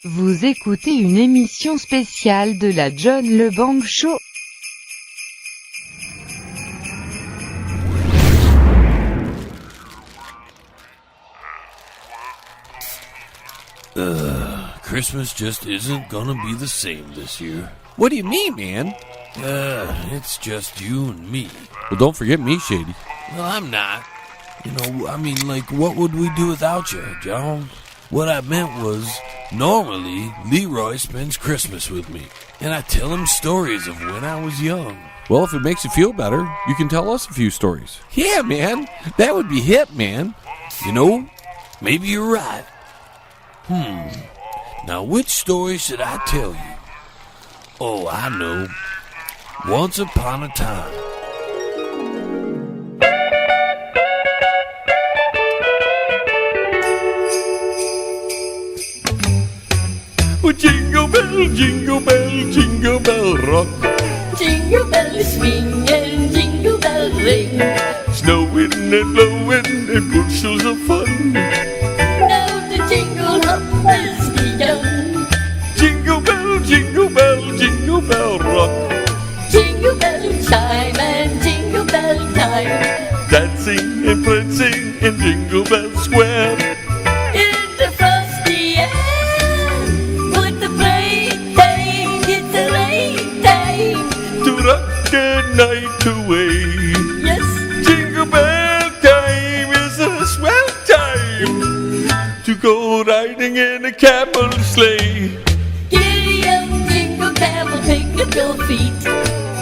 Vous écoutez une émission spéciale de la John Le Bang Show. Christmas just isn't gonna be the same this year. What do you mean, man? It's just you and me. Well, don't forget me, Shady. Well, I'm not. What would we do without you, John? What I meant was, normally, Leroy spends Christmas with me, and I tell him stories of when I was young. Well, if it makes you feel better, you can tell us a few stories. Yeah, man. That would be hip, man. You know, maybe you're right. Now which story should I tell you? Oh, I know. Once upon a time. Oh, jingle bell rock. Jingle bells swing and jingle bells ring. Snowing and blowing and bushels of fun. Now the jingle hop has begun. Jingle bell rock. Jingle bell chime and jingle bell time. Dancing and prancing in Jingle Bell Square. In the frosty air, with the play time, it's a late time To rock a night away. Yes, Jingle bell time is a swell time to go riding in a camel sleigh. giddy up, jingle camel, pick up your feet.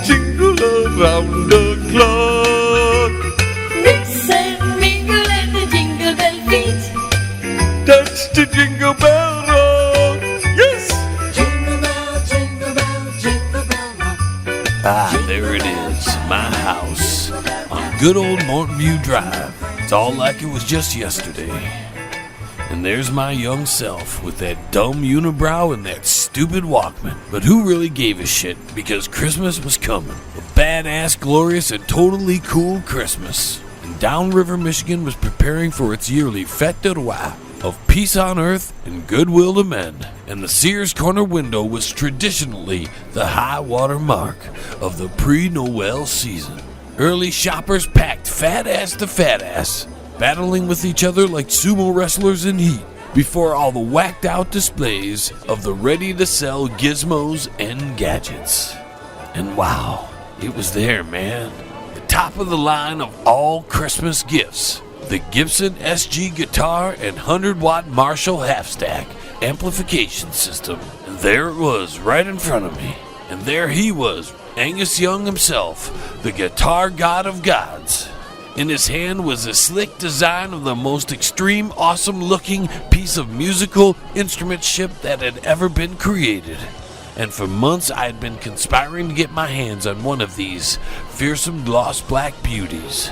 Jingle around the clock. Mix and mingle and the jingle bell beat. Touch the jingle bell rock. Yes. Jingle bell, jingle bell, jingle bell rock. Ah, there it is, my house, on good old Morton View Drive. It's all like it was just yesterday. And there's my young self with that dumb unibrow and that stupid Walkman. But who really gave a shit, because Christmas was coming. A badass, glorious, and totally cool Christmas. And Downriver, Michigan was preparing for its yearly Fête de Roi of peace on earth and goodwill to men. And the Sears corner window was traditionally the high water mark of the pre-Noel season. Early shoppers packed fat ass to fat ass, battling with each other like sumo wrestlers in heat, before all the whacked out displays of the ready-to-sell gizmos and gadgets. And wow, it was there, man. The top of the line of all Christmas gifts. The Gibson SG guitar and 100-watt Marshall half-stack amplification system. And there it was, right in front of me. And there he was, Angus Young himself, the guitar god of gods. In his hand was a slick design of the most extreme, awesome-looking piece of musical instrumentship that had ever been created. And for months I had been conspiring to get my hands on one of these fearsome gloss black beauties.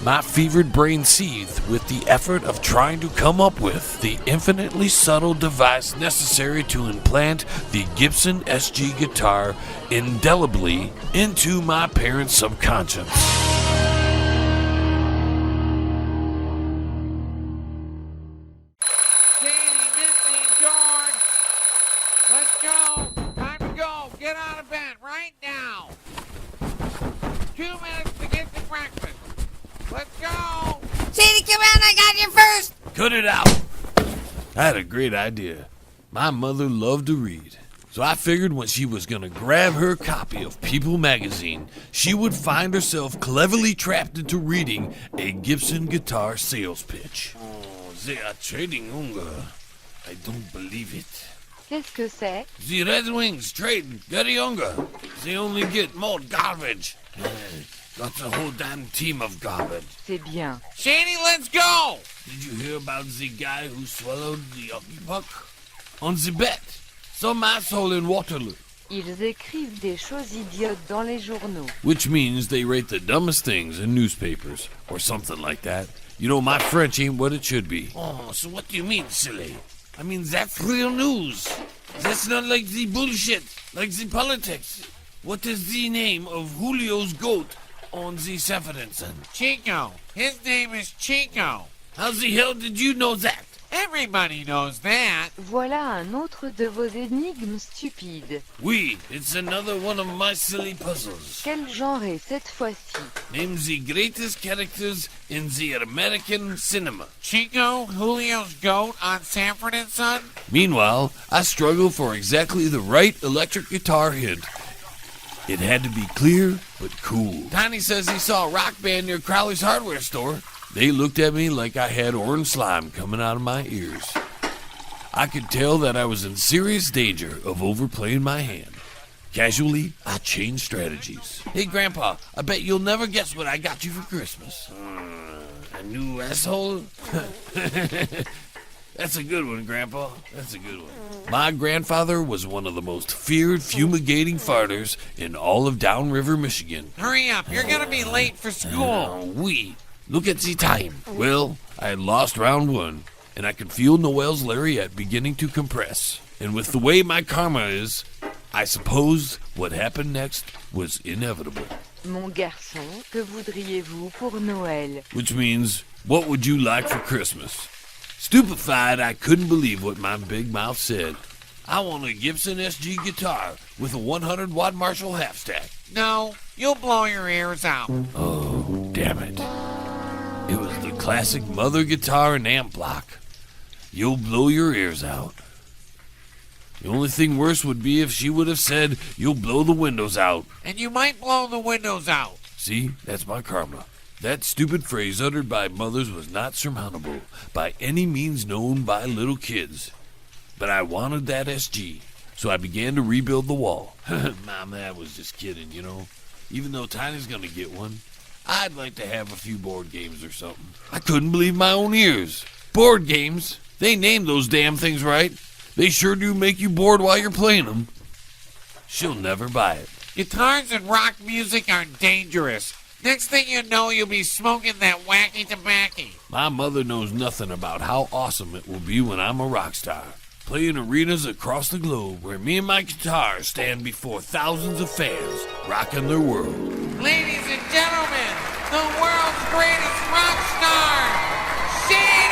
My fevered brain seethed with the effort of trying to come up with the infinitely subtle device necessary to implant the Gibson SG guitar indelibly into my parents' subconscious. Shady, Missy, George. Let's go. Time to go. Get out of bed right now. 2 minutes to get to breakfast. Let's go. Shady, come on, I got you first. Cut it out! I had a great idea. My mother loved to read, so I figured when she was gonna grab her copy of People magazine, she would find herself cleverly trapped into reading a Gibson guitar sales pitch. Oh, they are trading younger. I don't believe it. Qu'est-ce que c'est? The Red Wings trade get younger. They only get more garbage. Got a whole damn team of garbage. C'est bien. Shady, let's go. Did you hear about the guy who swallowed the hockey puck? On the bet, some asshole in Waterloo. Ils écrivent des choses idiotes dans les journaux. Which means they rate the dumbest things in newspapers, or something like that. You know, my French ain't what it should be. Oh, so what do you mean, silly? I mean, that's real news. That's not like the bullshit, like the politics. What is the name of Julio's goat on the Sefferenson? Chico. His name is Chico. How the hell did you know that? Everybody knows that. Voilà un autre de vos énigmes stupides. Oui, it's another one of my silly puzzles. Quel genre est cette fois-ci? Name the greatest characters in the American cinema. Chico, Julio's goat on Sanford and Son? Meanwhile, I struggle for exactly the right electric guitar hint. It had to be clear, but cool. Tiny says he saw a rock band near Crowley's hardware store. They looked at me like I had orange slime coming out of my ears. I could tell that I was in serious danger of overplaying my hand. Casually, I changed strategies. Hey, Grandpa, I bet you'll never guess what I got you for Christmas. A new asshole? That's a good one, Grandpa. That's a good one. My grandfather was one of the most feared fumigating farters in all of Downriver, Michigan. Hurry up, you're gonna be late for school. Look at the time. Well, I had lost round one, and I could feel Noel's lariat beginning to compress. And with the way my karma is, I suppose what happened next was inevitable. Mon garçon, que voudriez-vous pour Noël? Which means, what would you like for Christmas? Stupefied, I couldn't believe what my big mouth said. I want a Gibson SG guitar with a 100-watt Marshall half-stack. No, you'll blow your ears out. Oh, damn it. It was the classic mother guitar and amp block. You'll blow your ears out. The only thing worse would be if she would have said, you'll blow the windows out. And you might blow the windows out. See, that's my karma. That stupid phrase uttered by mothers was not surmountable by any means known by little kids. But I wanted that SG, so I began to rebuild the wall. Mom, I was just kidding, you know. Even though Tiny's gonna get one, I'd like to have a few board games or something. I couldn't believe my own ears. Board games? They named those damn things right. They sure do make you bored while you're playing them. She'll never buy it. Guitars and rock music are dangerous. Next thing you know, you'll be smoking that wacky tobacco. My mother knows nothing about how awesome it will be when I'm a rock star. Playing arenas across the globe where me and my guitar stand before thousands of fans, rocking their world. Ladies and gentlemen, the world's greatest rock star, Shady!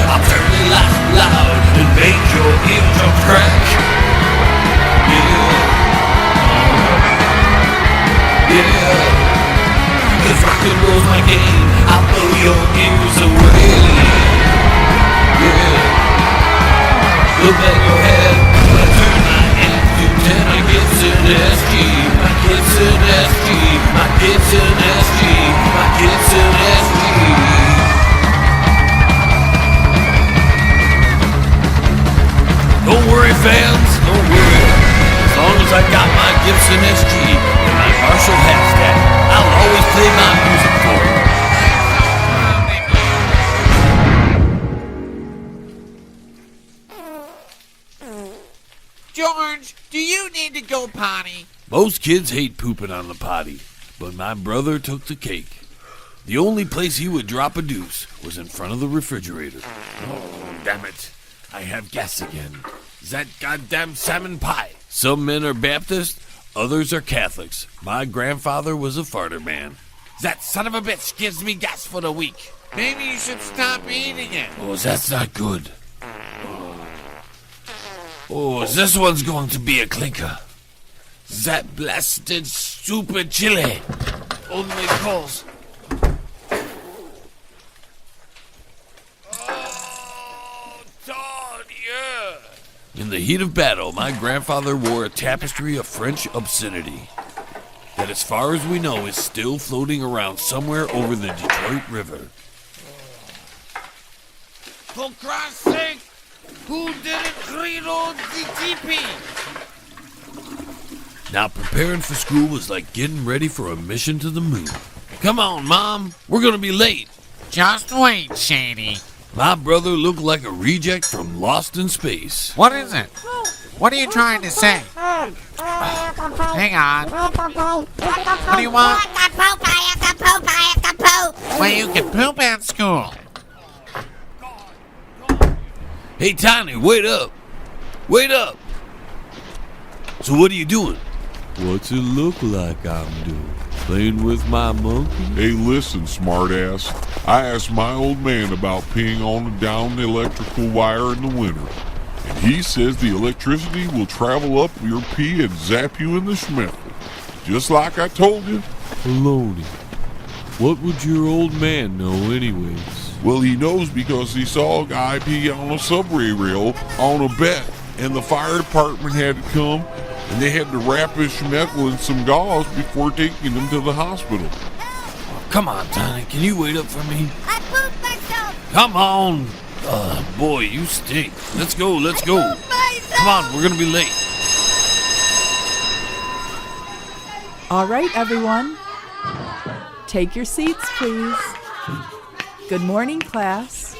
I'll turn the lights loud and make your eardrum crack. Yeah. Cause rock and roll's my game. I'll blow your ears away. Yeah. Look at your head. I turn my amp to 10. I Gibson SG. My Gibson SG. My Gibson SG. My Gibson SG. Don't worry, fans, don't worry. As long as I got my Gibson SG and my Marshall half-stack, I'll always play my music for you. George, do you need to go potty? Most kids hate pooping on the potty, but my brother took the cake. The only place he would drop a deuce was in front of the refrigerator. Oh, damn it. I have gas again. That goddamn salmon pie. Some men are Baptist, others are Catholics. My grandfather was a farter man. That son of a bitch gives me gas for the week. Maybe you should stop eating it. Oh, that's not good. Oh, this one's going to be a clinker. That blasted stupid chili only calls. In the heat of battle, my grandfather wore a tapestry of French obscenity that, as far as we know, is still floating around somewhere over the Detroit River. For Christ's sake, who didn't credo the teepee? Now, preparing for school was like getting ready for a mission to the moon. Come on, Mom, we're gonna be late. Just wait, Shady. My brother looked like a reject from Lost in Space. What is it? What are you trying to say? Hang on. What do you want? I got poop. Well, you can poop at school. Hey, Tiny, wait up. Wait up. So what are you doing? What's it look like I'm doing? Playing with my monkey? Hey, listen, smartass. I asked my old man about peeing on and down the electrical wire in the winter. And he says the electricity will travel up your pee and zap you in the schmeckle. Just like I told you. Baloney. What would your old man know anyways? Well, he knows because he saw a guy pee on a subway rail on a bet, and the fire department had to come, and they had to wrap his schmeckle in some gauze before taking him to the hospital. Come on, Tiny, can you wait up for me? I pooped myself. Come on. Boy, you stink. Let's go. Pooped myself. Come on, we're gonna be late. All right, everyone. Take your seats, please. Good morning, class.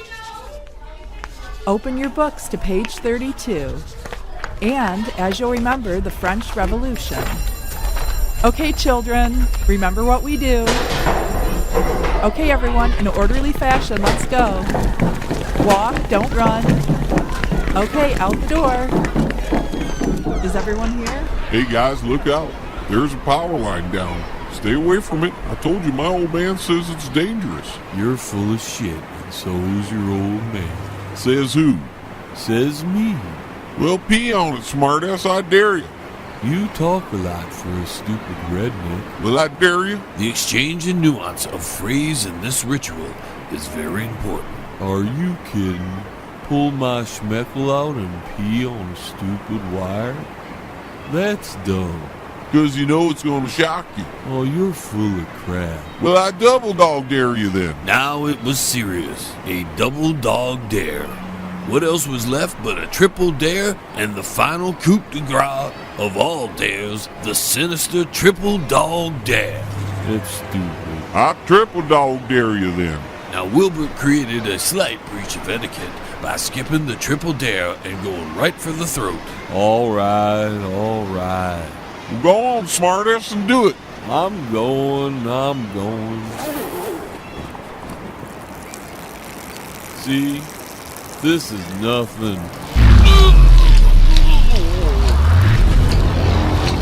Open your books to page 32. And, as you'll remember, the French Revolution. Okay, children, remember what we do. Okay, everyone, in orderly fashion, let's go. Walk, don't run. Okay, out the door. Is everyone here? Hey guys, look out. There's a power line down. Stay away from it. I told you my old man says it's dangerous. You're full of shit, and so is your old man. Says who? Says me. Well, pee on it, smartass. I dare you. You talk a lot for a stupid redneck. Well, I dare you. The exchange and nuance of phrase in this ritual is very important. Are you kidding? Pull my schmeckle out and pee on a stupid wire? That's dumb. Because you know it's going to shock you. Oh, you're full of crap. Well, I double dog dare you then. Now it was serious. A double dog dare. What else was left but a triple dare and the final coup de grace of all dares, the sinister triple dog dare. That's stupid. I triple dog dare you then. Now Wilbur created a slight breach of etiquette by skipping the triple dare and going right for the throat. All right. Well, go on, smartass, and do it. I'm going. See? This is nothing.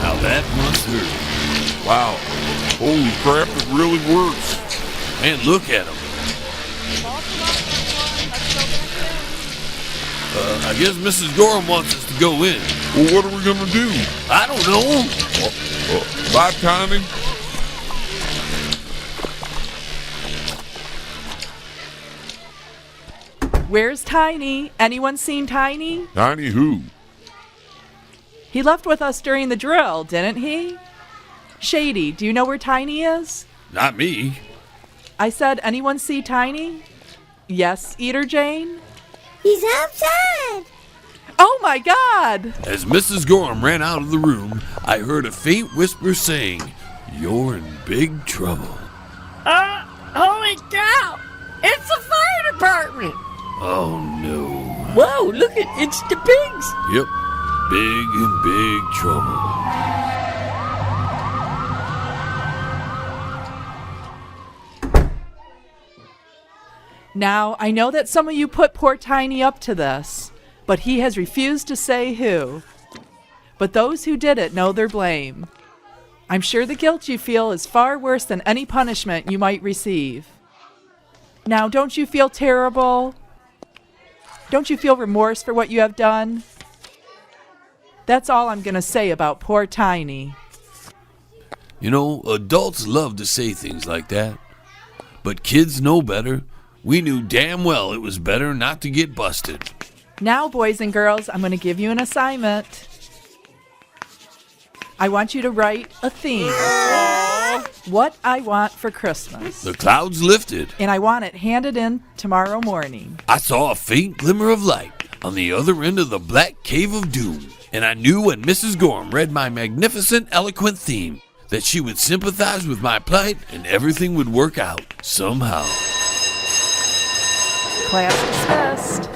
Now that must hurt. Wow. Holy crap, it really works. And look at him. I guess Mrs. Gorham wants us to go in. Well, what are we going to do? I don't know. Bye, Tiny. Where's Tiny? Anyone seen Tiny? Tiny who? He left with us during the drill, didn't he? Shady, do you know where Tiny is? Not me. I said, anyone see Tiny? Yes, Eater Jane? He's outside. Oh my God! As Mrs. Gorham ran out of the room, I heard a faint whisper saying, "You're in big trouble." Holy cow! It's the fire department! Oh no. Whoa, look it's the pigs! Yep. Big trouble. Now, I know that some of you put poor Tiny up to this, but he has refused to say who. But those who did it know their blame. I'm sure the guilt you feel is far worse than any punishment you might receive. Now, don't you feel terrible? Don't you feel remorse for what you have done? That's all I'm going to say about poor Tiny. You know, adults love to say things like that. But kids know better. We knew damn well it was better not to get busted. Now, boys and girls, I'm going to give you an assignment. I want you to write a theme. What I want for Christmas. The clouds lifted. And I want it handed in tomorrow morning. I saw a faint glimmer of light on the other end of the black cave of doom. And I knew when Mrs. Gorham read my magnificent, eloquent theme that she would sympathize with my plight and everything would work out somehow. Class dismissed.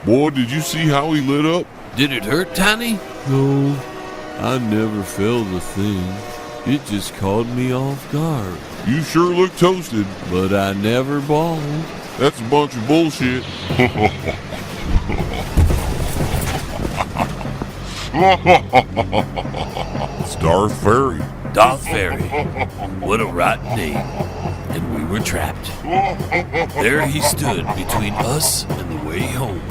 Boy, did you see how he lit up? Did it hurt, Tiny? No, I never felt a thing. It just caught me off guard. You sure look toasted. But I never bawled. That's a bunch of bullshit. It's Darth Fairy. Darth Fairy. What a rotten name. And we were trapped. There he stood between us and the way home.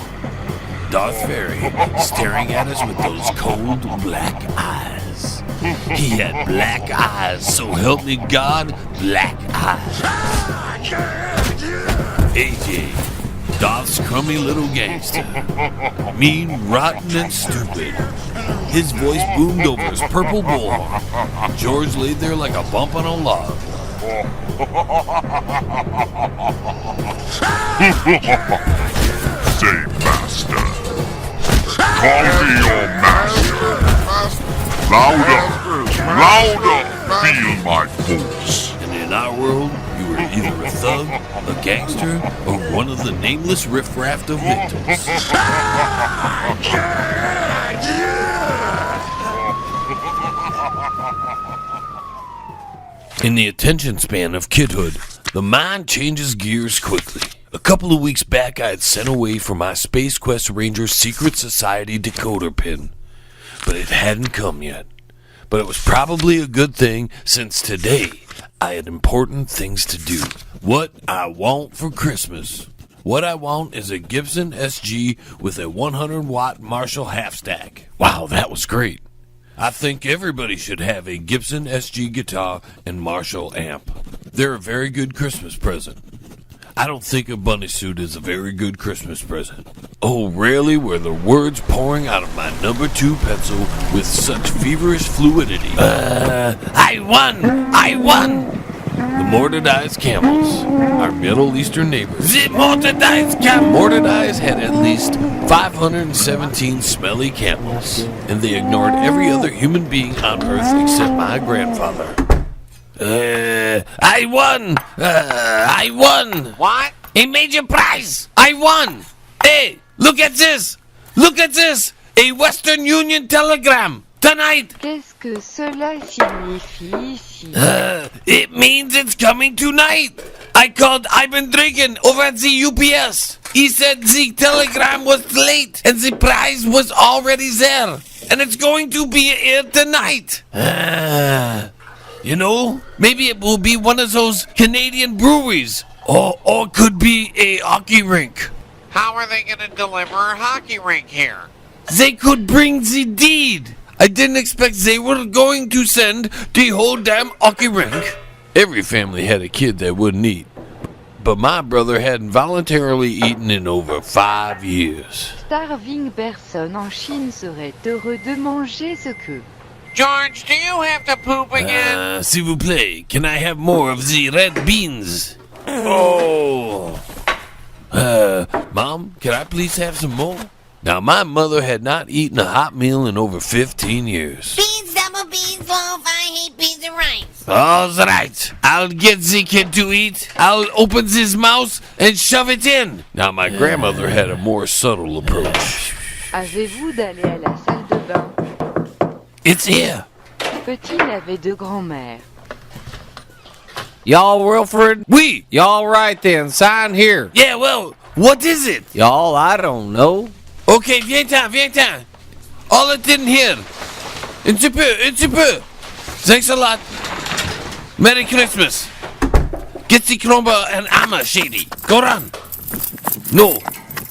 Darth Fairy staring at us with those cold black eyes. He had black eyes, so help me God, black eyes. AJ, Darth's crummy little gangster. Mean, rotten, and stupid. His voice boomed over his purple bullhorn. George laid there like a bump on a log. Say, master. Call me your master. Louder, louder. Feel my pulse. And in our world, you were either a thug, a gangster, or one of the nameless riffraff of victims. In the attention span of kidhood, the mind changes gears quickly. A couple of weeks back, I had sent away for my Space Quest Ranger Secret Society decoder pin, but it hadn't come yet. But it was probably a good thing, since today I had important things to do. What I want for Christmas. What I want is a Gibson SG with a 100-watt Marshall half stack. Wow, that was great. I think everybody should have a Gibson SG guitar and Marshall amp. They're a very good Christmas present. I don't think a bunny suit is a very good Christmas present. Oh, rarely were the words pouring out of my number 2 pencil with such feverish fluidity. I won! I won! The Mordecai's camels, our Middle Eastern neighbors. The Mordecai's camels! Mordecai's had at least 517 smelly camels, and they ignored every other human being on earth except my grandfather. I won! I won! What? A major prize! I won! Hey, look at this! Look at this! A Western Union telegram! Tonight! Qu'est-ce que cela signifie ici? It means it's coming tonight! I called Ivan Dragan over at the UPS. He said the telegram was late and the prize was already there. And it's going to be here tonight. You know, maybe it will be one of those Canadian breweries. Or it could be a hockey rink. How are they going to deliver a hockey rink here? They could bring the deed. I didn't expect they were going to send the whole damn hockey rink. Every family had a kid that wouldn't eat. But my brother hadn't voluntarily eaten in over 5 years. Starving personne en Chine serait heureux de manger ce que... George, do you have to poop again? S'il vous plaît, can I have more of the red beans? Oh. Mom, can I please have some more? Now, my mother had not eaten a hot meal in over 15 years. Beans, double beans, loaf, I hate beans and rice. All right, I'll get the kid to eat. I'll open his mouth and shove it in. Now, my grandmother had a more subtle approach. Avez-vous d'aller à la salle de bain? It's here. Petit navet de grand-mère. Y'all, Wilfred? Oui. Y'all right then, sign here. Yeah, well, what is it? Y'all, I don't know. Okay, viens-t'en. All it in here. Un petit peu. Thanks a lot. Merry Christmas. Get the crumble and hammer, Shady. Go run. No.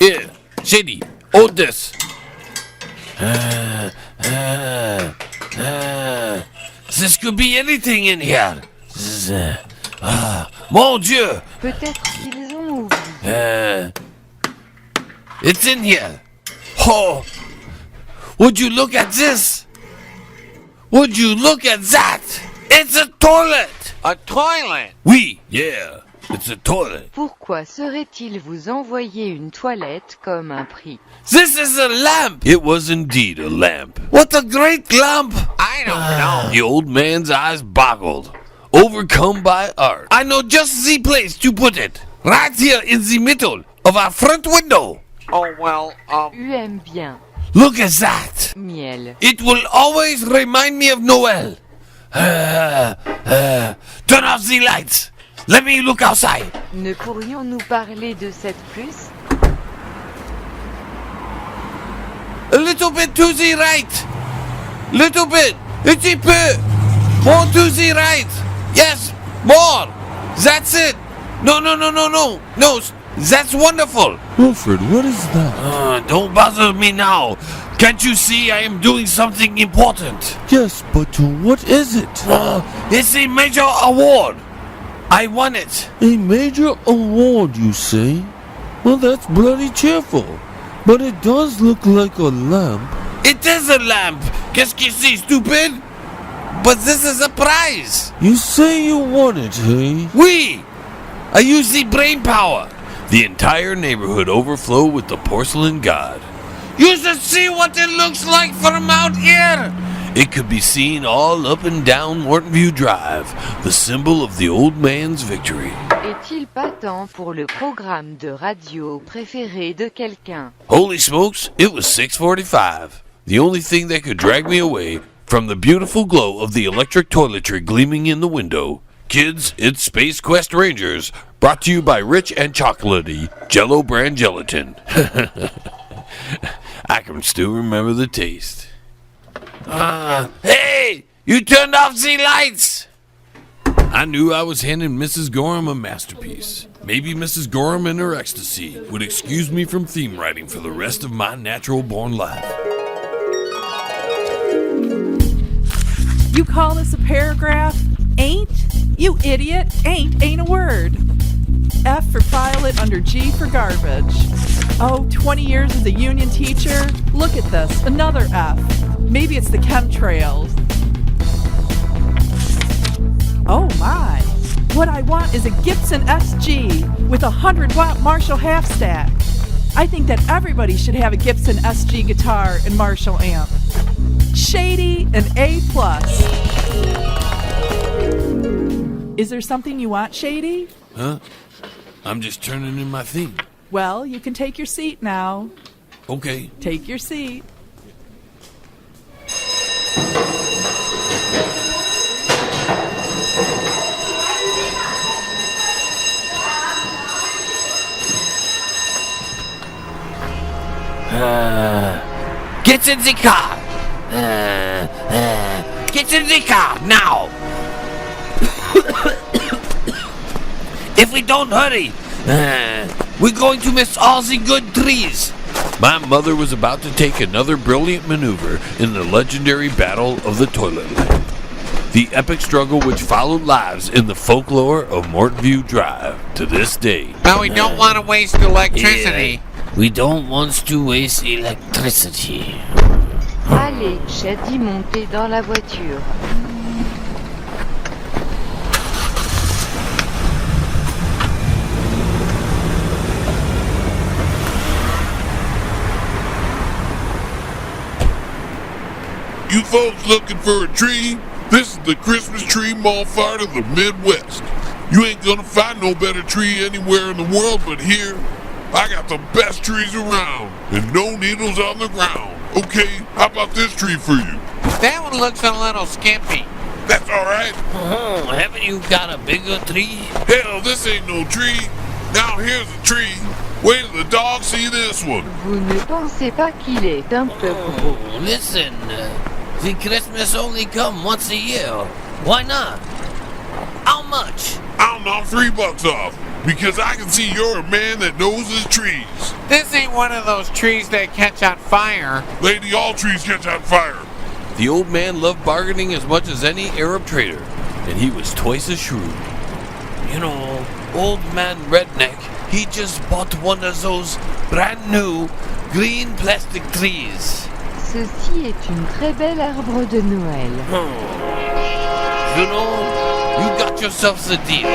Here, Shady, hold this. This could be anything in here. Mon Dieu. Peut-être qu'ils ont oublié. It's in here. Oh, would you look at this? Would you look at that? It's a toilet. A toilet? Oui, yeah, it's a toilet. Pourquoi serait-il vous envoyer une toilette comme un prix? This is a lamp. It was indeed a lamp. What a great lamp. I don't know. The old man's eyes boggled, overcome by art. I know just the place to put it. Right here in the middle of our front window. Oh, well, Tu aimes bien. Look at that. Miel. It will always remind me of Noel. Turn off the lights. Let me look outside. Ne pourrions-nous parler de cette plus? A little bit to the right. Little bit. Un petit peu. More to the right. Yes, more. That's it. No. No, that's wonderful. Wilfred, what is that? Don't bother me now. Can't you see I am doing something important? Yes, but what is it? It's a major award. I won it. A major award, you say? Well, that's bloody cheerful. But it does look like a lamp. It is a lamp. Qu'est-ce que c'est, stupid? But this is a prize. You say you won it, hey? Oui. I use the brain power. The entire neighborhood overflowed with the porcelain god. You should see what it looks like from out here. It could be seen all up and down Mortonview Drive, the symbol of the old man's victory. Est-il pas temps pour le programme de radio préféré de quelqu'un? Holy smokes, it was 6:45. The only thing that could drag me away from the beautiful glow of the electric toiletry gleaming in the window. Kids, it's Space Quest Rangers, brought to you by Rich and Chocolatey Jello brand gelatin. I can still remember the taste. Hey! You turned off the lights! I knew I was handing Mrs. Gorham a masterpiece. Maybe Mrs. Gorham in her ecstasy would excuse me from theme writing for the rest of my natural-born life. You call this a paragraph? Ain't? You idiot. Ain't a word. F for file it under G for garbage. Oh, 20 years as a union teacher? Look at this, another F. Maybe it's the chemtrails. Oh my. What I want is a Gibson SG with a 100-watt Marshall half stack. I think that everybody should have a Gibson SG guitar and Marshall amp. Shady and A+. Is there something you want, Shady? Huh? I'm just turning in my theme. Well, you can take your seat now. Okay. Take your seat. Get in the car! Get in the car, now! If we don't hurry, we're going to miss all the good trees. My mother was about to take another brilliant maneuver in the legendary Battle of the Toilet Lamp. The epic struggle which followed lives in the folklore of Mortonview Drive to this day. But we don't want to waste electricity. We don't want to waste electricity. Allez, Shady, montez dans la voiture. You folks looking for a tree? This is the Christmas tree bonfire of the Midwest. You ain't gonna find no better tree anywhere in the world but here. I got the best trees around, and no needles on the ground. Okay, how about this tree for you? That one looks a little skimpy. That's alright. Haven't you got a bigger tree? Hell, this ain't no tree. Now here's a tree. Wait till the dogs see this one. Vous ne pensez pas qu'il est un peu gros? Listen, the Christmas only come once a year. Why not? How much? I'll knock $3 off, because I can see you're a man that knows his trees. This ain't one of those trees that catch on fire. Lady, all trees catch on fire. The old man loved bargaining as much as any Arab trader, and he was twice as shrewd. You know, old man Redneck, he just bought one of those brand new green plastic trees. Ceci est une très belle arbre de Noël. You know, you got yourself the deal.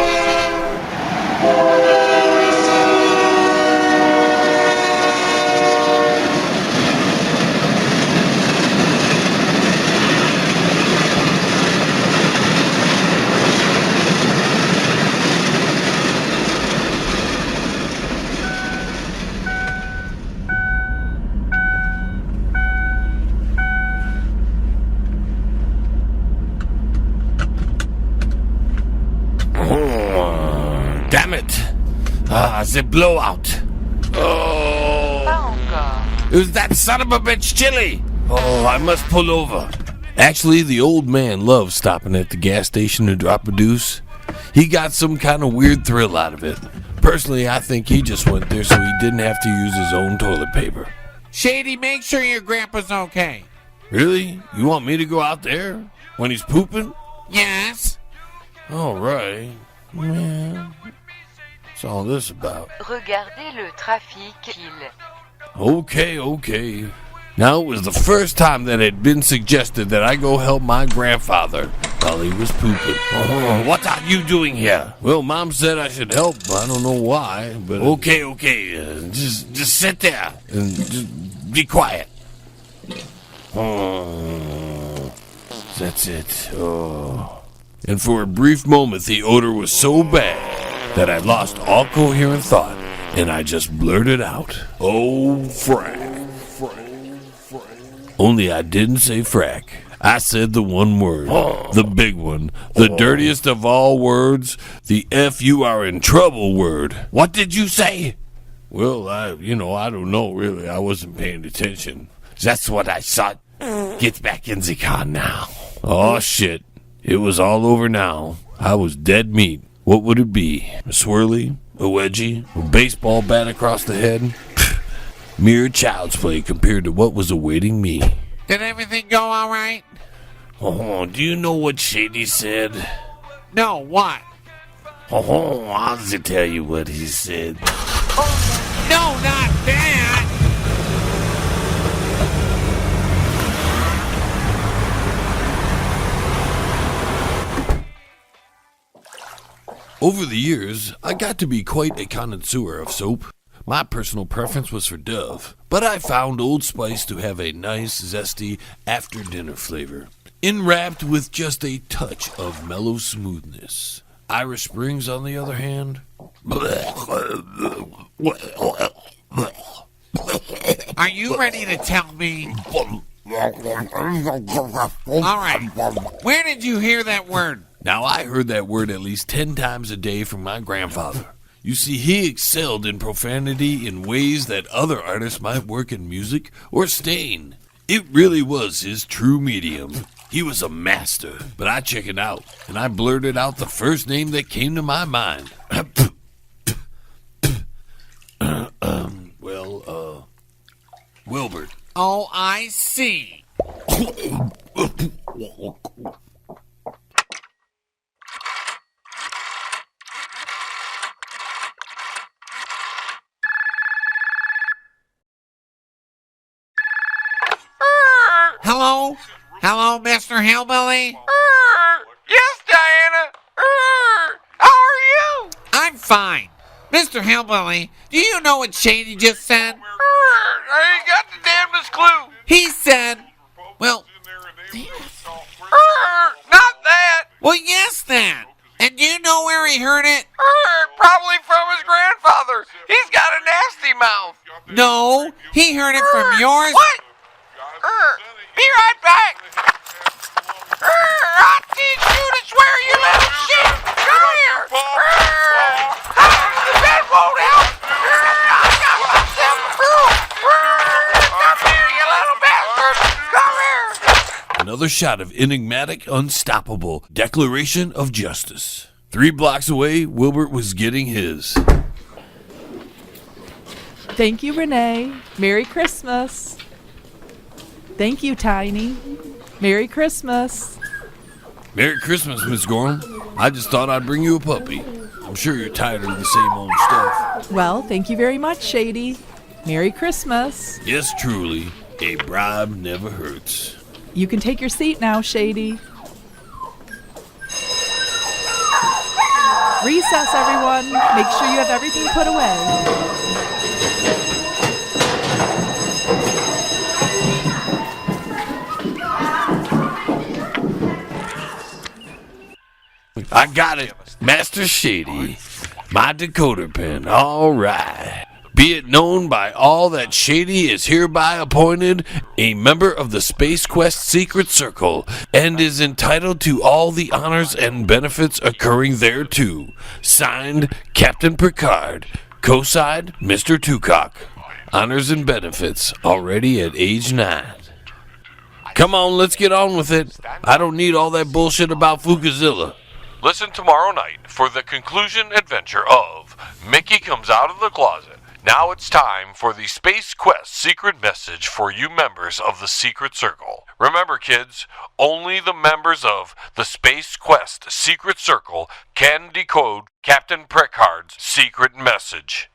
is a blowout. Oh, Pas encore. it was that son of a bitch chili. Oh, I must pull over. Actually, the old man loves stopping at the gas station to drop a deuce. He got some kind of weird thrill out of it. Personally, I think he just went there so he didn't have to use his own toilet paper. Shady, make sure your grandpa's okay. Really? You want me to go out there? When he's pooping? Yes? All right. Man, what's all this about? Regardez le trafic, il. Okay. Now, it was the first time that it had been suggested that I go help my grandfather while he was pooping. Oh, what are you doing here? Well, Mom said I should help. I don't know why, but... Okay. Just sit there and just be quiet. Oh, that's it. Oh. And for a brief moment, the odor was so bad that I lost all coherent thought, and I just blurted out, "Oh, frack." Only I didn't say frack. I said the one word, the big one, the dirtiest of all words, the F you are in trouble word. What did you say? Well, I don't know, really. I wasn't paying attention. That's what I thought. Get back in the car now. Oh, shit. It was all over now. I was dead meat. What would it be? A swirly? A wedgie? A baseball bat across the head? Mere child's play compared to what was awaiting me. Did everything go all right? Oh, do you know what Shady said? No, what? Oh, I'll just tell you what he said. No, not that! Over the years, I got to be quite a connoisseur of soap. My personal preference was for Dove, but I found Old Spice to have a nice, zesty after-dinner flavor, enwrapped with just a touch of mellow smoothness. Irish Springs, on the other hand... Are you ready to tell me? All right. Where did you hear that word? Now, I heard that word at least 10 times a day from my grandfather. You see, he excelled in profanity in ways that other artists might work in music or stain. It really was his true medium. He was a master, but I chickened out, and I blurted out the first name that came to my mind. Wilbert. Oh, I see. Hello? Hello, Mr. Hillbilly? Yes, Diana. How are you? I'm fine. Mr. Hillbilly, do you know what Shady just said? I ain't got the damnedest clue. He said, well, Not that. well, yes, then. And do you know where he heard it? Probably from his grandfather. He's got a nasty mouth. No, he heard it from yours. What? Be right back. I teach you to swear, you little shit. Come here. The bed won't help. I got myself a brew. Come here, you little bastard. Come here. Another shot of enigmatic, unstoppable declaration of justice. 3 blocks away, Wilbert was getting his. Thank you, Renee. Merry Christmas. Thank you, Tiny. Merry Christmas. Merry Christmas, Miss Gorham. I just thought I'd bring you a puppy. I'm sure you're tired of the same old stuff. Well, thank you very much, Shady. Merry Christmas. Yes, truly, a bribe never hurts. You can take your seat now, Shady. Recess, everyone. Make sure you have everything put away. I got it, Master Shady. My decoder pin, all right. Be it known by all that Shady is hereby appointed a member of the Space Quest Secret Circle and is entitled to all the honors and benefits occurring thereto. Signed, Captain Picard, Co-side, Mr. Tucock. Honors and benefits, already at age 9. Come on, let's get on with it. I don't need all that bullshit about Fugazilla. Listen tomorrow night for the conclusion adventure of Mickey Comes Out of the Closet. Now it's time for the Space Quest secret message for you members of the Secret Circle. Remember, kids, only the members of the Space Quest Secret Circle can decode Captain Prickard's secret message.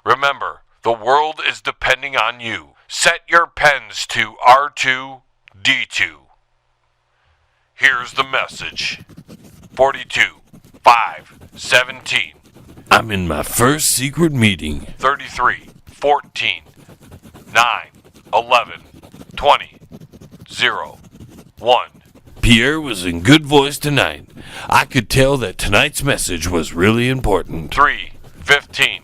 Remember, the world is depending on you. Set your pens to R2-D2. Here's the message. 42-5-17. I'm in my first secret meeting. 33, 14, 9, 11, 20, 0, 1. Pierre was in good voice tonight. I could tell that tonight's message was really important. 3, 15.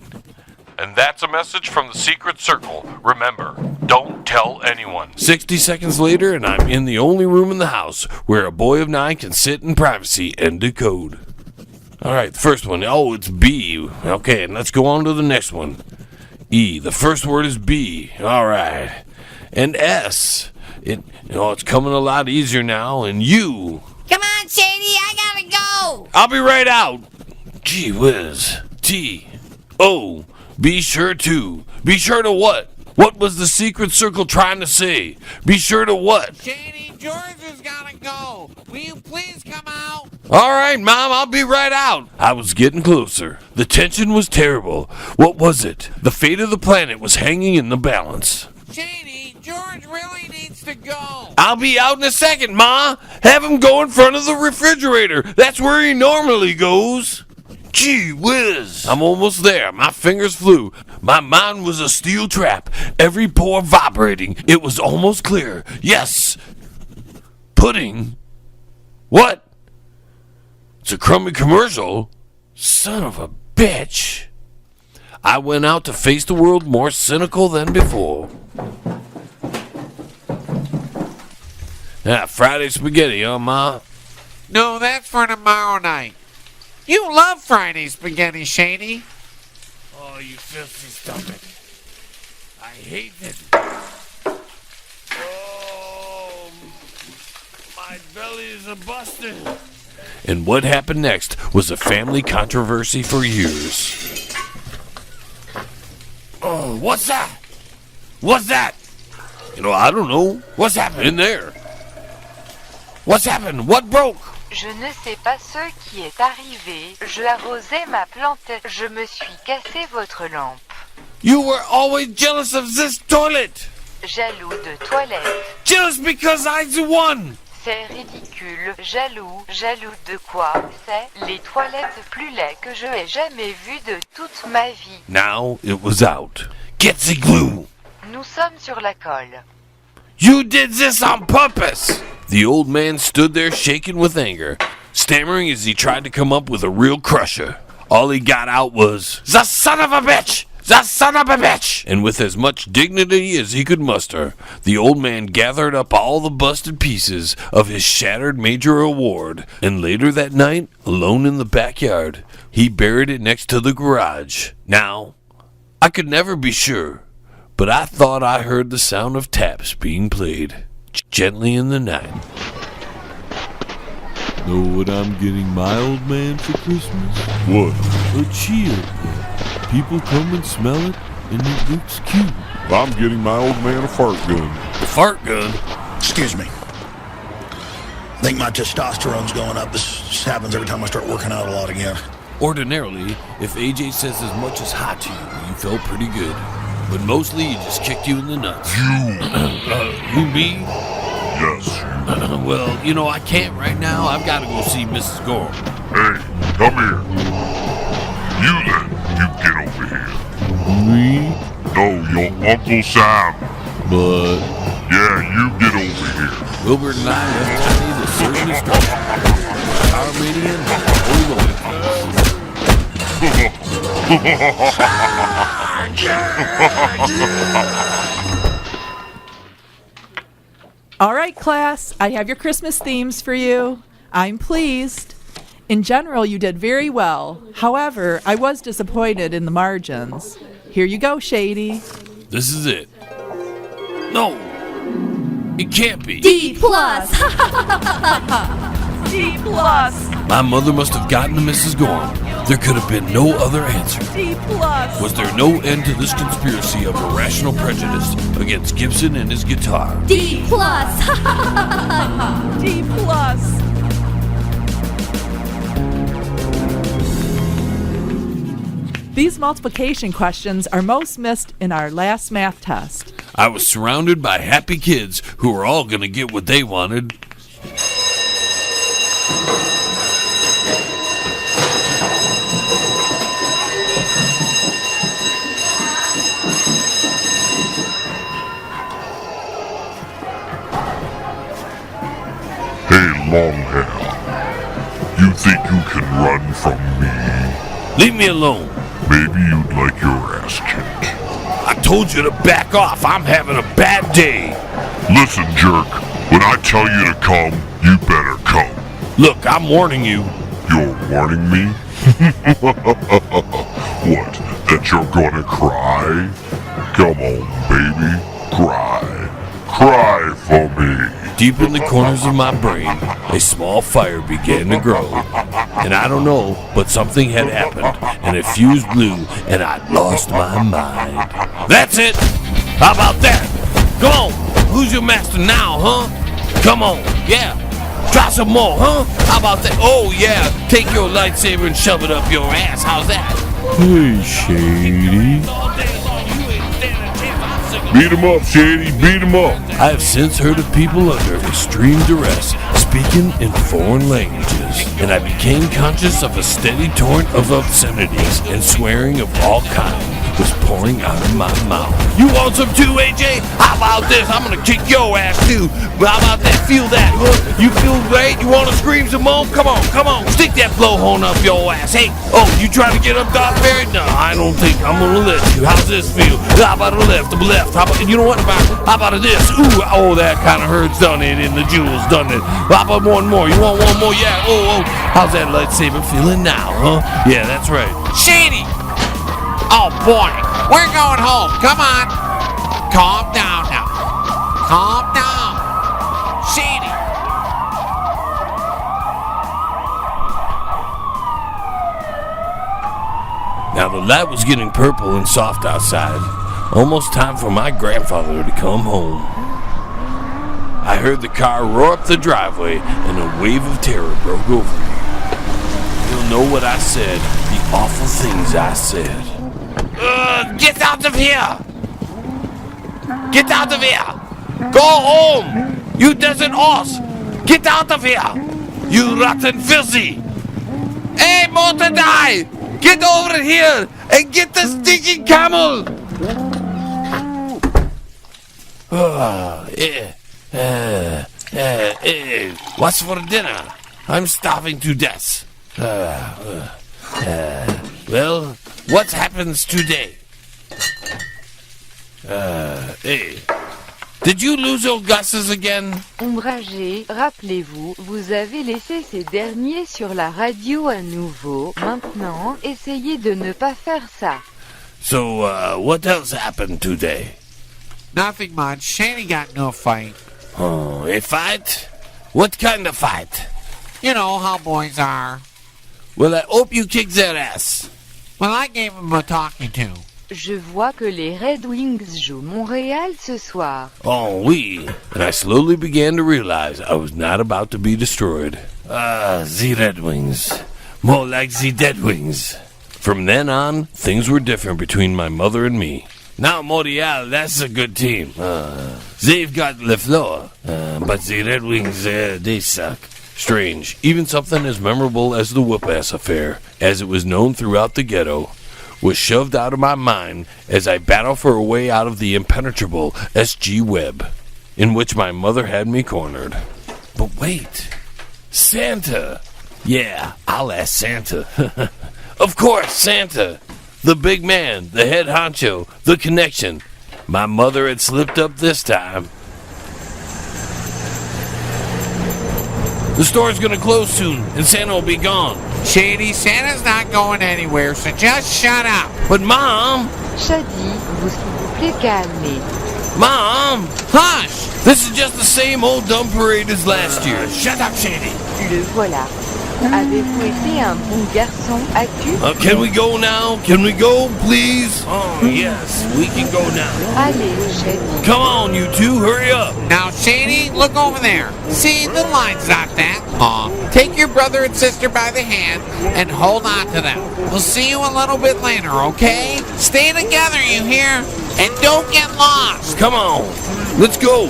And that's a message from the Secret Circle. Remember, don't tell anyone. 60 seconds later, and I'm in the only room in the house where a boy of 9 can sit in privacy and decode. All right, the first one. Oh, it's B. Okay, and let's go on to the next one. E. The first word is B. All right. And S. It's coming a lot easier now. And U. Come on, Shady, I gotta go. I'll be right out. Gee whiz. T. O. Be sure to. Be sure to what? What was the Secret Circle trying to say? Be sure to what? Shady, George has gotta go. Will you please come out? All right, Mom, I'll be right out. I was getting closer. The tension was terrible. What was it? The fate of the planet was hanging in the balance. Shady, George really needs to go. I'll be out in a second, Ma. Have him go in front of the refrigerator. That's where he normally goes. Gee whiz. I'm almost there. My fingers flew. My mind was a steel trap. Every pore vibrating. It was almost clear. Yes. Pudding. What? It's a crummy commercial. Son of a bitch. I went out to face the world more cynical than before. Friday spaghetti, huh, Ma? No, that's for tomorrow night. You love Friday spaghetti, Shady. Oh, you filthy stomach. I hate it. Oh, my belly is a-busted. And what happened next was a family controversy for years. Oh, what's that? What's that? I don't know. What's happening in there? What's happened? What broke? Je ne sais pas ce qui est arrivé. Je arrosais ma plante. Je me suis cassé votre lampe. You were always jealous of this toilet. Jaloux de toilette. Jealous because I'm the one. C'est ridicule. Jaloux. Jaloux de quoi? C'est les toilettes plus laides que je ai jamais vues de toute ma vie. Now it was out. Get the glue. Nous sommes sur la colle. You did this on purpose. The old man stood there shaking with anger, stammering as he tried to come up with a real crusher. All he got out was, "The son of a bitch! The son of a bitch!" And with as much dignity as he could muster, the old man gathered up all the busted pieces of his shattered major award, and later that night, alone in the backyard, he buried it next to the garage. Now, I could never be sure, but I thought I heard the sound of taps being played gently in the night. Know what I'm getting my old man for Christmas? What? A chia pet. People come and smell it, and it looks cute. I'm getting my old man a fart gun. The fart gun? Excuse me. I think my testosterone's going up. This happens every time I start working out a lot again. Ordinarily, if AJ says as much as hot to you, you felt pretty good. But mostly he just kicked you in the nuts. Who, me? Yes. Well, I can't right now. I've got to go see Mrs. Gorham. Hey, come here. You then, you get over here. Me? No, your Uncle Sam. But Yeah, you get over here. Wilbert and I left Tiny to search destruction. Power Mania and All right, class, I have your Christmas themes for you. I'm pleased. In general, you did very well. However, I was disappointed in the margins. Here you go, Shady. This is it. No, it can't be. D plus. D plus. My mother must have gotten to Mrs. Gorham. There could have been no other answer. D plus. Was there no end to this conspiracy of irrational prejudice against Gibson and his guitar? D plus. D plus. These multiplication questions are most missed in our last math test. I was surrounded by happy kids who were all going to get what they wanted. Hey, Longhair. You think you can run from me? Leave me alone. Maybe you'd like your ass kicked. I told you to back off. I'm having a bad day. Listen, jerk. When I tell you to come, you better come. Look, I'm warning you. You're warning me? What, that you're gonna cry? Come on, baby. Cry. Cry for me. Deep in the corners of my brain, a small fire began to grow. And I don't know, but something had happened, and a fuse blew, and I lost my mind. That's it! How about that? Come on! Who's your master now, huh? Come on, yeah! Try some more, huh? How about that? Oh, yeah! Take your lightsaber and shove it up your ass. How's that? Hey, Shady. Beat him up, Shady. Beat him up. I have since heard of people under extreme duress speaking in foreign languages, and I became conscious of a steady torrent of obscenities and swearing of all kinds was pouring out of my mouth. You want some too, AJ? How about this? I'm gonna kick your ass too. But how about that? Feel that, huh? You feel great? You wanna scream some more? Come on, come on. Stick that blowhorn up your ass. Hey, oh, you trying to get up, Darth Vader? No, I don't think I'm gonna let you. How's this feel? How about the left? How about, you know what? How about this? Ooh, oh, that kind of hurts, done it? In the jewels, done it? How about one more? You want one more? Yeah. Oh, how's that lightsaber feeling now, huh? Yeah, that's right. Shady! Oh boy, we're going home. Come on. Calm down now. Calm down. Shady. Now the light was getting purple and soft outside. Almost time for my grandfather to come home. I heard the car roar up the driveway and a wave of terror broke over me. You'll know what I said, the awful things I said. Get out of here! Get out of here! Go home! You desert horse! Get out of here! You rotten filthy! Hey, motor die! Get over here and get the stinking camel! What's for dinner? I'm starving to death. Well, what happens today? Hey, did you lose your glasses again? Ombragé, rappelez-vous, vous avez laissé ces derniers sur la radio à nouveau. Maintenant, essayez de ne pas faire ça. So, what else happened today? Nothing much. Shady got into a fight. Oh, a fight? What kind of fight? You know how boys are. Well, I hope you kicked their ass. Well, I gave him a talking to. Je vois que les Red Wings jouent Montréal ce soir. Oh, oui. And I slowly began to realize I was not about to be destroyed. The Red Wings. More like the Dead Wings. From then on, things were different between my mother and me. Now, Montreal, that's a good team. They've got LeFleur, but the Red Wings, they suck. Strange, even something as memorable as the whoop-ass affair, as it was known throughout the ghetto, was shoved out of my mind as I battled for a way out of the impenetrable S.G. web, in which my mother had me cornered. But wait, Santa! Yeah, I'll ask Santa. Of course, Santa! The big man, the head honcho, the connection. My mother had slipped up this time. The store's gonna close soon, and Santa will be gone. Shady, Santa's not going anywhere, so just shut up. But Mom! Shady, vous s'il vous plaît calmez. Mom! Hush! This is just the same old dumb parade as last year. Shut up, Shady! Le voilà. Avez-vous été un bon garçon, as-tu? Can we go now? Can we go, please? Oh, yes, we can go now. Allez, Shady. Come on, you two, hurry up. Now, Shady, look over there. See, the line's not that. Take your brother and sister by the hand and hold on to them. We'll see you a little bit later, okay? Stay together, you hear? And don't get lost. Come on, let's go.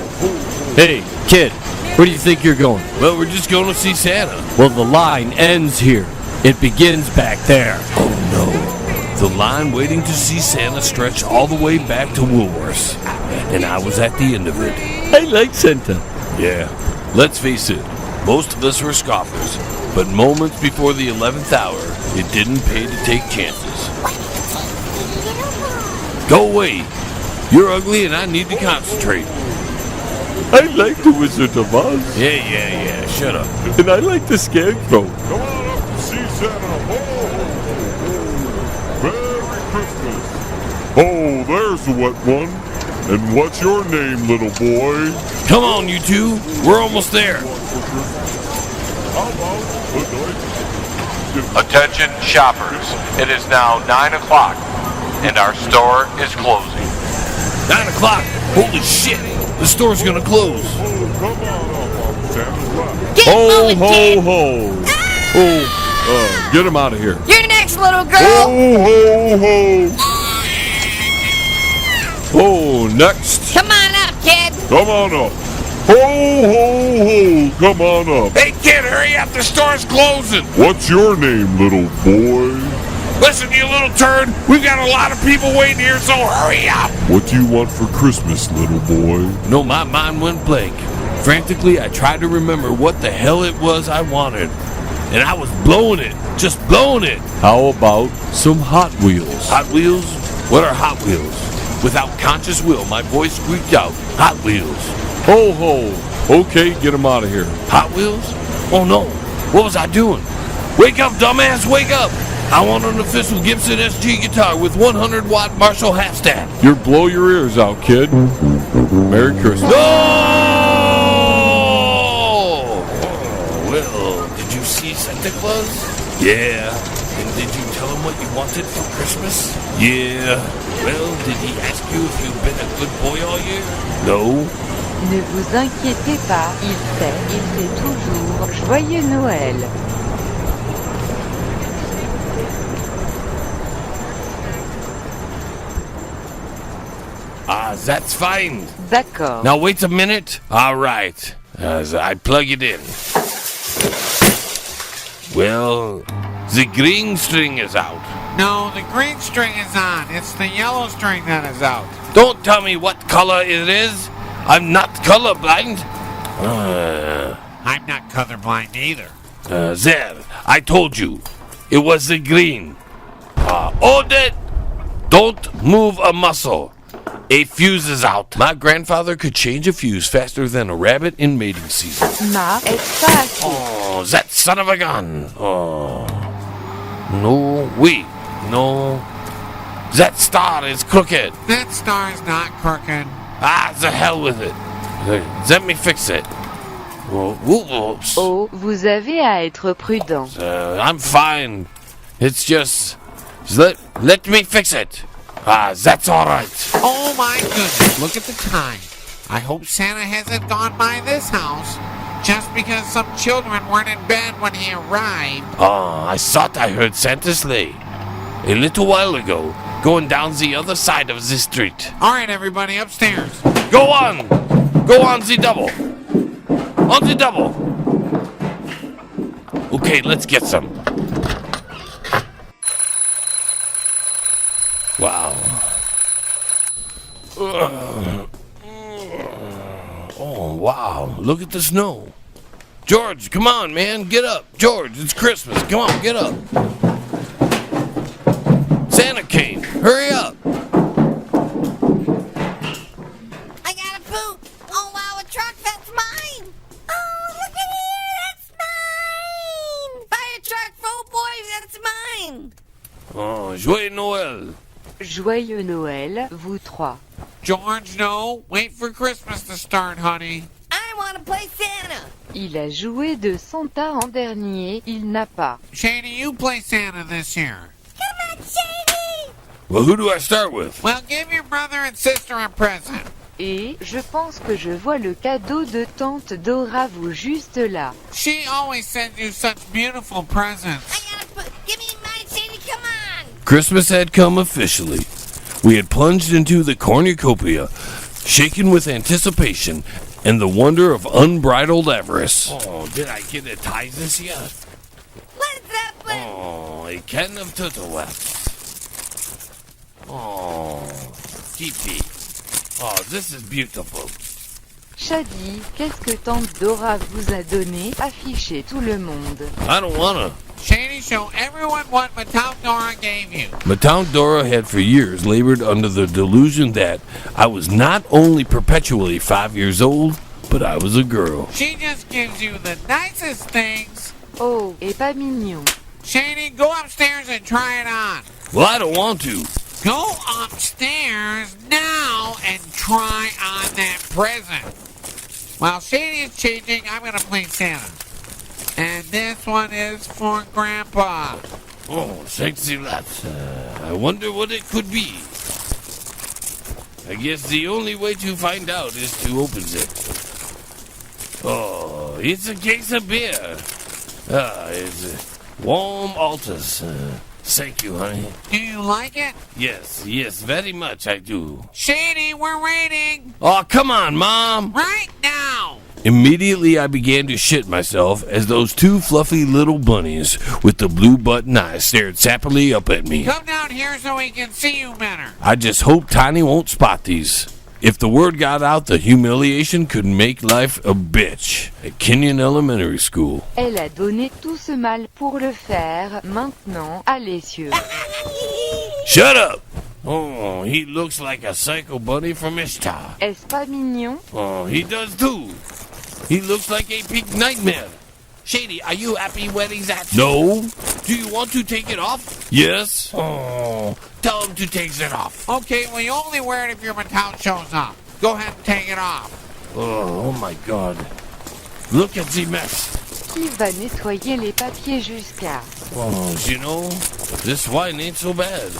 Hey, kid, where do you think you're going? Well, we're just going to see Santa. Well, the line ends here. It begins back there. Oh, no. The line waiting to see Santa stretched all the way back to Woolworths. And I was at the end of it. I like Santa. Yeah, let's face it. Most of us were scoffers. But moments before the 11th hour, it didn't pay to take chances. Go away. You're ugly and I need to concentrate. I like the Wizard of Oz. Yeah. Shut up. And I like the Scarecrow. Come on up to see Santa. Merry Christmas. Oh, there's the wet one. And what's your name, little boy? Come on, you two. We're almost there. How about good night? Attention shoppers, it is now 9 o'clock and our store is closing. 9 o'clock? Holy shit! The store's gonna close. Oh, come on up, Santa's left. Get Ho, moving, ho, kid. ho. Oh, get him out of here. You're next, little girl. Ho, ho, ho. Oh, next. Come on up, kid. Come on up. Ho, ho, ho. Come on up. Hey, kid, hurry up! The store's closing! What's your name, little boy? Listen, you little turd! We've got a lot of people waiting here, so hurry up! What do you want for Christmas, little boy? No, my mind went blank. Frantically, I tried to remember what the hell it was I wanted. And I was blowing it. Just blowing it. How about some Hot Wheels? Hot Wheels? What are Hot Wheels? Without conscious will, my voice squeaked out, Hot Wheels. Ho, ho. Okay, get him out of here. Hot Wheels? Oh no, what was I doing? Wake up, dumbass, wake up! I want an official Gibson SG guitar with 100-watt Marshall half stack. You blow your ears out, kid. Merry Christmas. No! Oh, well, did you see Santa Claus? Yeah. And did you tell him what you wanted for Christmas? Yeah. Well, did he ask you if you've been a good boy all year? No. Ne vous inquiétez pas, il sait toujours. Joyeux Noël. That's fine. D'accord. Now wait a minute. All right. As I plug it in. Well, the green string is out. No, the green string is on. It's the yellow string that is out. Don't tell me what color it is. I'm not colorblind. I'm not colorblind either. There. I told you. It was the green. Hold it. Don't move a muscle. A fuse is out. My grandfather could change a fuse faster than a rabbit in mating season. Ma, est pas assez. Oh, that son of a gun. Oh. No, wait. No. That star is crooked. That star's not crooked. The hell with it. Let me fix it. Oops. Oh, vous avez à être prudent. I'm fine. It's just... Let me fix it. That's all right. Oh my goodness, look at the time. I hope Santa hasn't gone by this house just because some children weren't in bed when he arrived. I thought I heard Santa's sleigh a little while ago, going down the other side of the street. All right, everybody, upstairs. Go on! Go on the double! On the double! Okay, let's get some. Wow. Oh, wow. Look at the snow. George, come on, man. Get up. George, it's Christmas. Come on, get up. Santa came. Hurry up. I gotta poop. Oh, wow, a truck, that's mine. Oh, look at here, that's Joyeux Noël, vous trois. George, no. Wait for Christmas to start, honey. I want to play Santa. Il a joué de Santa en dernier, il n'a pas. Shady, you play Santa this year. Come on, Shady. Well, who do I start with? Well, give your brother and sister a present. Et je pense que je vois le cadeau de tante Dora vous juste là. She always sends you such beautiful presents. Give me mine, Shady. Come on. Christmas had come officially. We had plunged into the cornucopia, shaken with anticipation and the wonder of unbridled avarice. Oh, did I get a tie this year? What is that? Oh, a can of turtle wax. Oh, Kitty. Oh, this is beautiful. Shady, qu'est-ce que tante Dora vous a donné? Affichez tout le monde. I don't wanna. Shady, show everyone what Matau Dora gave you. Matau Dora had for years labored under the delusion that I was not only perpetually 5 years old, but I was a girl. She just gives you the nicest things. Oh, et pas mignon. Shady, go upstairs and try it on. Well, I don't want to. Go upstairs now and try on that present. While Shady is changing, I'm going to play Santa. And this one is for Grandpa. Oh, sexy lots. I wonder what it could be. I guess the only way to find out is to open it. Oh, it's a case of beer. It's warm Altus. Thank you, honey. Do you like it? Yes, very much I do. Shady, we're waiting. Oh, come on, Mom. Right now. Immediately I began to shit myself as those two fluffy little bunnies with the blue button eyes stared sappily up at me. Come down here so we can see you better. I just hope Tiny won't spot these. If the word got out, the humiliation could make life a bitch at Kenyon Elementary School. Elle a donné tout ce mal pour le faire. Maintenant, allez cieux. Shut up! Oh, he looks like a psycho bunny from Ishtar. Est-ce pas mignon? Oh, he does too. He looks like a pink nightmare. Shady, are you happy wearing that? No. Do you want to take it off? Yes. Oh, tell him to take it off. Okay, well, you only wear it if your Mattel shows up. Go ahead and take it off. Oh my God. Look at the mess. Qui va nettoyer les papiers jusqu'à? Oh, you know, this wine ain't so bad.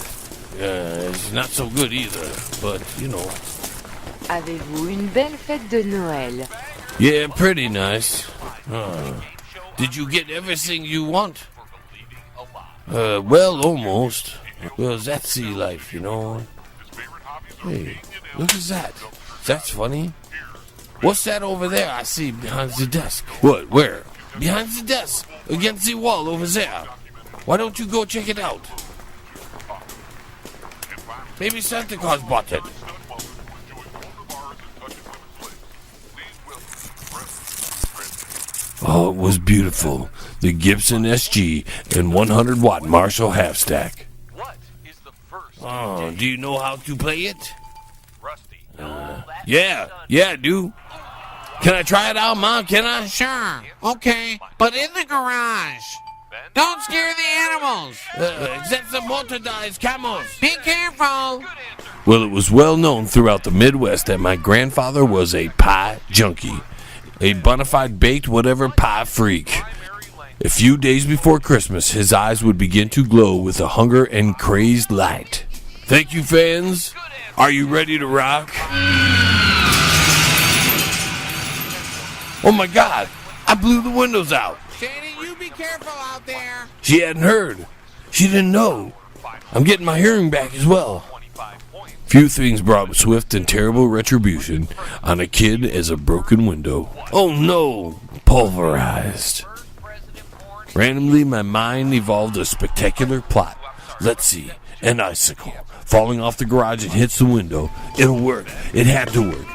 It's not so good either, but, you know. Avez-vous une belle fête de Noël? Yeah, pretty nice. Did you get everything you want? Well, almost. Well, that's the life, you know. Hey, look at that. That's funny. What's that over there I see behind the desk? What, where? Behind the desk, against the wall over there. Why don't you go check it out? Maybe Santa Claus bought it. Oh, it was beautiful. The Gibson SG and 100-watt Marshall half stack. Oh, do you know how to play it? Yeah, I do. Can I try it out, Mom? Can I? Sure. Okay, but in the garage. Don't scare the animals. That's the motorized camels. Be careful. Well, it was well known throughout the Midwest that my grandfather was a pie junkie. A bona fide baked whatever pie freak. A few days before Christmas, his eyes would begin to glow with a hunger and crazed light. Thank you, fans. Are you ready to rock? Oh my God, I blew the windows out. Shady, you be careful out there. She hadn't heard. She didn't know. I'm getting my hearing back as well. Few things brought swift and terrible retribution on a kid as a broken window. Oh no, pulverized. Randomly, my mind evolved a spectacular plot. Let's see, an icicle falling off the garage and hits the window. It'll work. It had to work.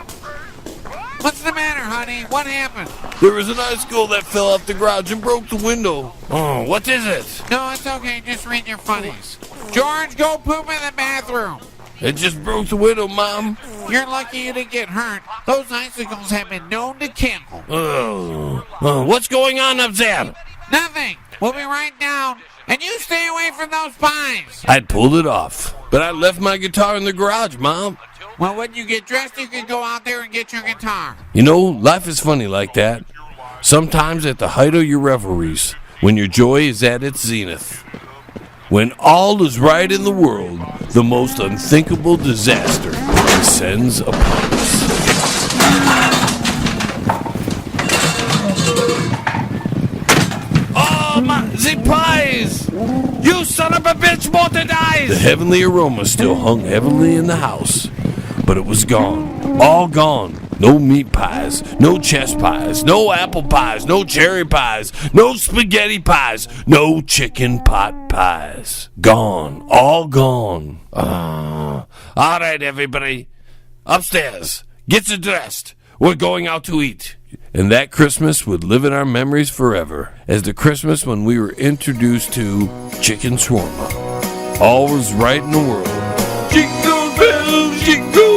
What's the matter, honey? What happened? There was an icicle that fell off the garage and broke the window. Oh, what is it? No, it's okay. Just read your funnies. George, go poop in the bathroom. It just broke the window, Mom. You're lucky you didn't get hurt. Those icicles have been known to kill. What's going on up there? Nothing. We'll be right down. And you stay away from those pies. I'd pulled it off. but I left my guitar in the garage, Mom. Well, when you get dressed, you can go out there and get your guitar. You know, life is funny like that. Sometimes at the height of your revelries, when your joy is at its zenith. When all is right in the world, the most unthinkable disaster descends upon us. Oh, the pies! You son of a bitch, morted eyes! The heavenly aroma still hung heavily in the house, but it was gone. All gone. No meat pies, no chest pies, no apple pies, no cherry pies, no spaghetti pies, no chicken pot pies. Gone. All gone. All right, everybody. Upstairs. Get dressed. We're going out to eat. And that Christmas would live in our memories forever as the Christmas when we were introduced to chicken shawarma. All was right in the world. Jingle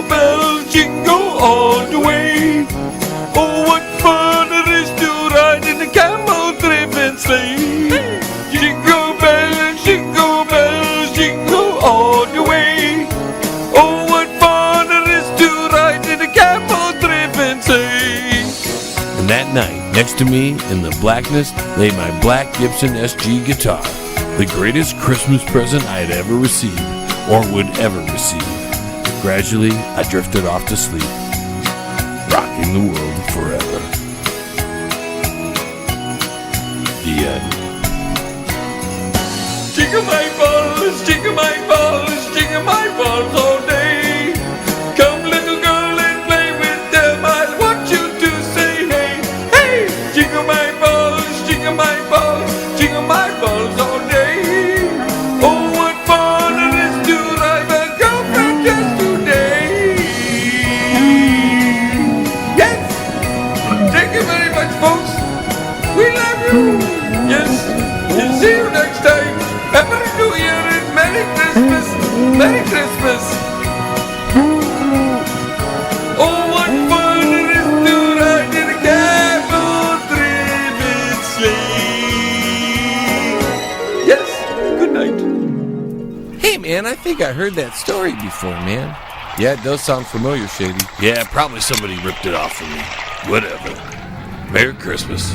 bells, jingle all the way. Oh, what fun it is to ride in the camel-driven sleigh. Jingle bells, jingle all the way. Oh, what fun it is to ride in the camel-driven sleigh. And that night, next to me in the blackness lay my black Gibson SG guitar, the greatest Christmas present I had ever received or would ever receive. Gradually, I drifted off to sleep, rocking the world forever. The end. Jingle my balls, jingle my balls, jingle my balls all day. Come, little girl, and play with them. I want you to say hey, hey. Jingle my balls, jingle my balls, jingle my balls all day. Oh, what fun it is to ride a girlfriend just today. Yes, thank you very much, folks. We love you. Yes, and see you next time. Happy New Year and Merry Christmas. Merry Christmas. Oh, what fun it is to ride in a camel-driven sleigh. Yes, good night. Hey, man, I think I heard that story before, man. Yeah, it does sound familiar, Shady. Yeah, probably somebody ripped it off from me. Whatever. Merry Christmas.